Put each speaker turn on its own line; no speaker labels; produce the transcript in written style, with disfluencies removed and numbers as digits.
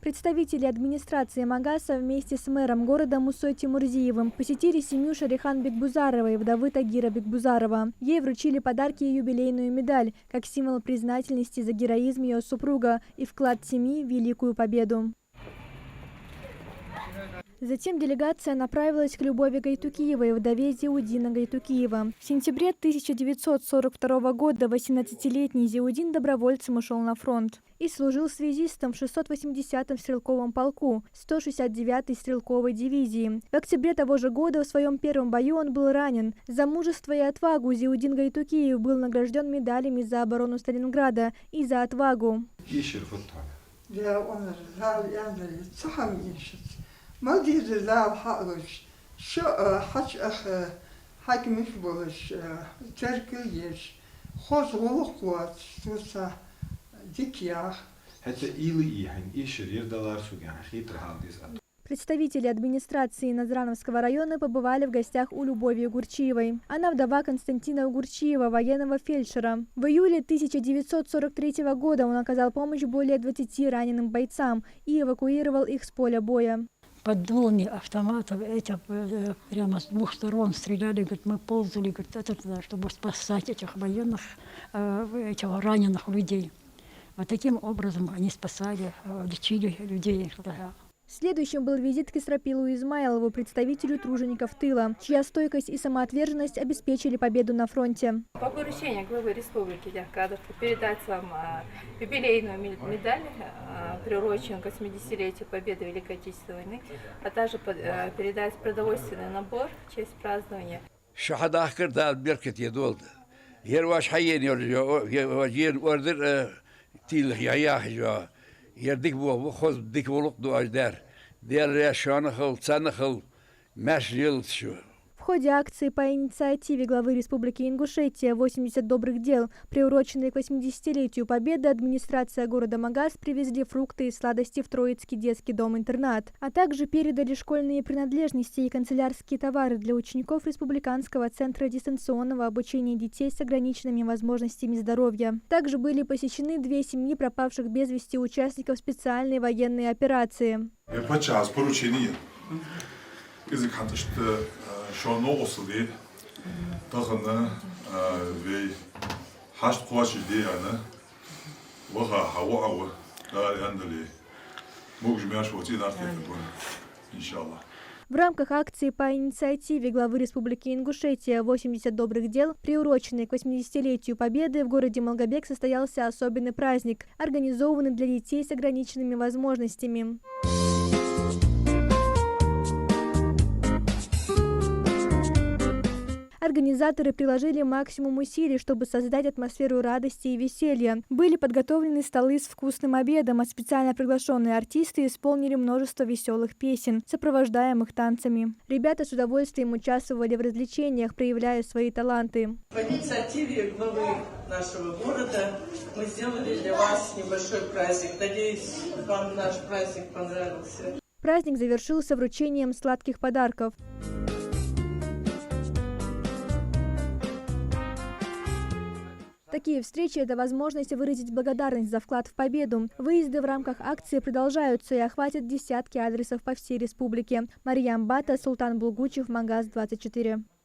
Представители администрации Магаса вместе с мэром города Мусой Тимурзиевым посетили семью Шарихан Бекбузаровой, вдовы Тагира Бекбузарова. Ей вручили подарки и юбилейную медаль, как символ признательности за героизм ее супруга и вклад семьи в великую победу. Затем делегация направилась к Любови Гайтукиевой, вдове Зиудина Гайтукиева. В сентябре 1942 года 18-летний Зиудин добровольцем ушел на фронт и служил связистом в 680-м стрелковом полку 169-й стрелковой дивизии. В октябре того же года в своем первом бою он был ранен. За мужество и отвагу Зиудин Гайтукиев был награжден медалями за оборону Сталинграда и за отвагу. Представители администрации Назрановского района побывали в гостях у Любови Угурчиевой. Она вдова Константина Угурчиева, военного фельдшера. В июле 1943 года он оказал помощь более 20 раненым бойцам и эвакуировал их с поля боя.
Под дулами автоматов прямо с двух сторон стреляли, говорит, мы ползали, говорит, чтобы спасать этих военных, этих раненых людей. Вот таким образом они спасали, лечили людей.
Следующим был визит к Исрапилу Измайлову, представителю тружеников тыла, чья стойкость и самоотверженность обеспечили победу на фронте.
По поручению главы республики Дяхкадов передать вам юбилейную медаль, приуроченную к 80-летию победы в Великой Отечественной войны, а также передать продовольственный набор в честь празднования.
В ходе акции по инициативе главы Республики Ингушетия «80 добрых дел», приуроченной к 80-летию Победы, администрация города Магас привезли фрукты и сладости в Троицкий детский дом-интернат, а также передали школьные принадлежности и канцелярские товары для учеников Республиканского центра дистанционного обучения детей с ограниченными возможностями здоровья. Также были посещены 2 семьи пропавших без вести участников специальной военной операции.
شانو اصلی داخلنا وی هشت قواش دیانه وها هوا هوا دار عندلي مجموعة وتي نارتفون إن شاء الله.
В рамках акции по инициативе главы Республики Ингушетия «80 добрых дел», приуроченной к 80-летию Победы, в городе Малгобек состоялся особенный праздник, организованный для детей с ограниченными возможностями. Организаторы приложили максимум усилий, чтобы создать атмосферу радости и веселья. Были подготовлены столы с вкусным обедом, а специально приглашенные артисты исполнили множество веселых песен, сопровождаемых танцами. Ребята с удовольствием участвовали в развлечениях, проявляя свои таланты.
По инициативе главы нашего города мы сделали для вас небольшой праздник. Надеюсь, вам наш праздник понравился.
Праздник завершился вручением сладких подарков. Такие встречи – это возможность выразить благодарность за вклад в победу. Выезды в рамках акции продолжаются и охватят десятки адресов по всей республике. Мария Амбата, Султан Булгучев, Магас 24.